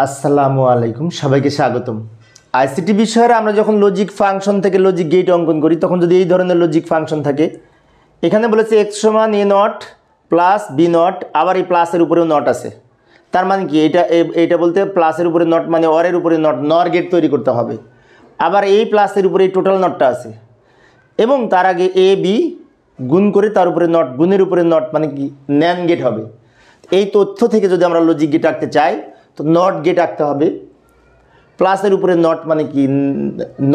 আসসালামু আলাইকুম, সবাইকে স্বাগতম। আইসিটি বিষয়ে আমরা যখন লজিক ফাংশন থেকে লজিক গেট অঙ্কন করি তখন যদি এই ধরনের লজিক ফাংশন থাকে, এখানে বলেছে এক্স সমান এ নট প্লাস বি নট, আবার এই প্লাসের উপরেও নট আছে। তার মানে কি এইটা বলতে প্লাসের উপরে নট মানে অরের উপরে নট, নর গেট তৈরি করতে হবে। আবার এই প্লাসের উপরে এই টোটাল নটটা আছে এবং তার আগে এ বি গুণ করে তার উপরে নট, গুণের উপরে নট মানে কি ন্যান গেট হবে। এই তথ্য থেকে যদি আমরা লজিক গেট আঁকতে চাই তো নট গেট আঁকতে হবে, প্লাসের উপরে নট মানে কি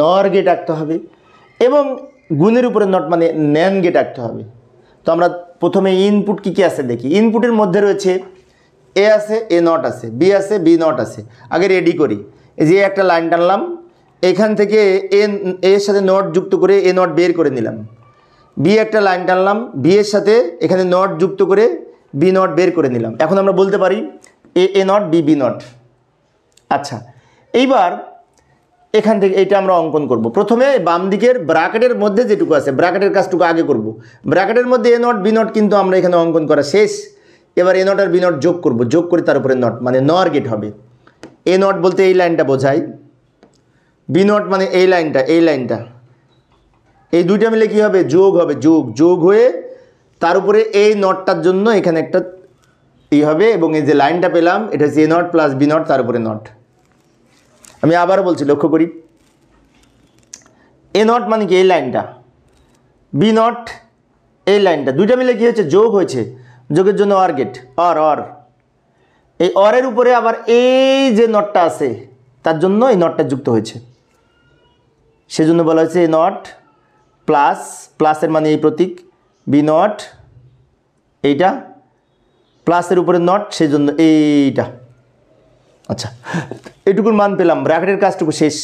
নর গেট আঁকতে হবে এবং গুণের উপরে নট মানে ন্যান গেট আঁকতে হবে। তো আমরা প্রথমে ইনপুট কী কী আছে দেখি। ইনপুটের মধ্যে রয়েছে এ আছে, এ নট আছে, বি আছে, বি নট আছে। আগে রেডি করি। এই যে একটা লাইন টানলাম, এখান থেকে এর সাথে নট যুক্ত করে এ নট বের করে নিলাম। বি একটা লাইন টানলাম, বি এর সাথে এখানে নট যুক্ত করে বি নট বের করে নিলাম। এখন আমরা বলতে পারি এ নট বি বি নট। আচ্ছা, এইবার এখান থেকে এইটা আমরা অঙ্কন করব। প্রথমে বাম দিকের ব্র্যাকেটের মধ্যে যেটুকু আছে ব্র্যাকেটের কাজটুকু আগে করব। ব্র্যাকেটের মধ্যে এ নট বি নট কিন্তু আমরা এখানে অঙ্কন করা শেষ। এবার এ নট আর বি নট যোগ করব, যোগ করে তার উপরে নট মানে নর গেট হবে। এ নট বলতে এই লাইনটা বোঝায়, বি নট মানে এই লাইনটা, এই দুইটা মিলে কি হবে যোগ হবে, যোগ হয়ে তার উপরে এই নটটার জন্য এখানে একটা হবে এবং এই যে লাইনটা পেলাম এটা হচ্ছে এ নট প্লাস বি নট তার উপরে নট। আমি আবার বলছি, লক্ষ্য করি, এ নট মানে কি এই লাইনটা, বি নট এই লাইনটা, দুইটা মিলে কি হয়েছে যোগ হয়েছে, যোগের জন্য অর গেট, অর এই অরের উপরে আবার এই যে নটটা আছে তার জন্য এই নটটা যুক্ত হয়েছে, সেজন্য বলা হয়েছে এ নট প্লাসের মানে এই প্রতীক, বি নট এইটা প্লাসের উপরে নট, সেই জন্য এইটা। আচ্ছা, এটুকুর মান পেলাম, ব্র্যাকেটের কাজটুকু শেষ।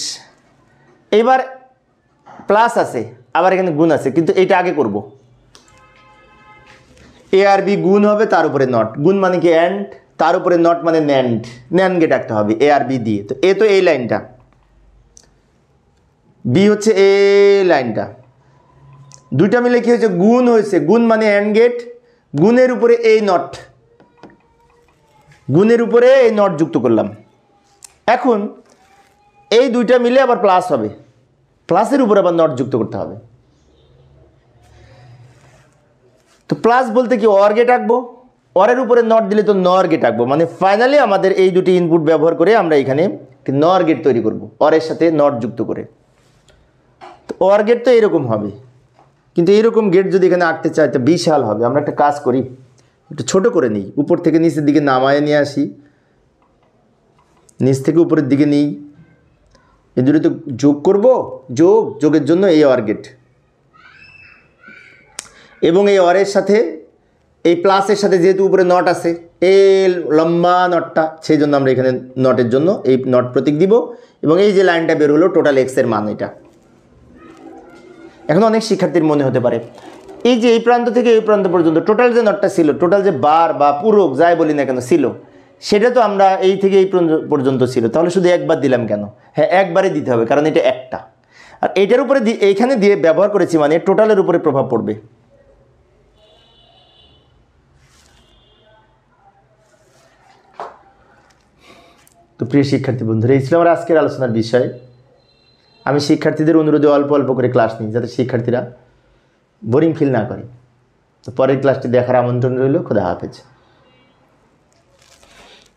এইবার প্লাস আছে, আবার এখানে গুণ আছে, কিন্তু এইটা আগে করব। এ আর বি গুণ হবে, তার উপরে নট, গুণ মানে কি অ্যান্ড, তার উপরে নট মানে ন্যান গেট আঁকতে হবে এ আর বি দিয়ে। তো এ তো এই লাইনটা, বি হচ্ছে এই লাইনটা, দুইটা মিলে কি হয়েছে গুণ হয়েছে, গুণ মানে অ্যান্ড গেট, গুণের উপরে এই নট, গুণের উপরে এই নট যুক্ত করলাম। এখন এই দুইটা মিলে আবার প্লাস হবে, প্লাসের উপরে আবার নট যুক্ত করতে হবে। তো প্লাস বলতে কি অর গেট আঁকবো, অরের উপরে নট দিলে তো নর গেট আঁকবো, মানে ফাইনালি আমাদের এই দুটি ইনপুট ব্যবহার করে আমরা এখানে নর গেট তৈরি করব অরের সাথে নট যুক্ত করে। তো অর গেট তো এরকম হবে, কিন্তু এইরকম গেট যদি এখানে আঁকতে চাই তো বিশাল হবে। আমরা একটা কাজ করি, একটু ছোট করে নিই, উপর থেকে নিচের দিকে নামায় নিয়ে আসি, নিচ থেকে উপরের দিকে নিই, এই দুটো তো যোগ করব, যোগের জন্য এই অর গেট এবং এই অরের সাথে এই প্লাসের সাথে যেহেতু উপরে নট আছে এই লম্বা নটটা, সেই জন্য আমরা এখানে নটের জন্য এই নট প্রতীক দিব এবং এই যে লাইনটা বের হলো টোটাল এক্সের মান এটা। এখন অনেক শিক্ষার্থীর মনে হতে পারে এই যে এই প্রান্ত থেকে এই প্রান্ত পর্যন্ত টোটাল যে নটটা ছিল, টোটাল যে বার বা পূরক যাই বলি না কেন ছিল, সেটা তো আমরা এই থেকে এই পর্যন্ত ছিল, তাহলে শুধু একবার দিলাম কেন? হ্যাঁ, একবারে দিতে হবে, কারণ এটা একটা, আর এইটার উপরে এইখানে দিয়ে ব্যবহার করেছি মানে টোটালের উপরে প্রভাব পড়বে। তো প্রিয় শিক্ষার্থী বন্ধুরা, এই ছিল আমার আজকের আলোচনার বিষয়। আমি শিক্ষার্থীদের অনুরোধে অল্প অল্প করে ক্লাস নিই যাতে শিক্ষার্থীরা বোরিং ফিল না করে। তো পরের ক্লাসটি দেখার আমন্ত্রণ রইল। খোদা হাফেজ।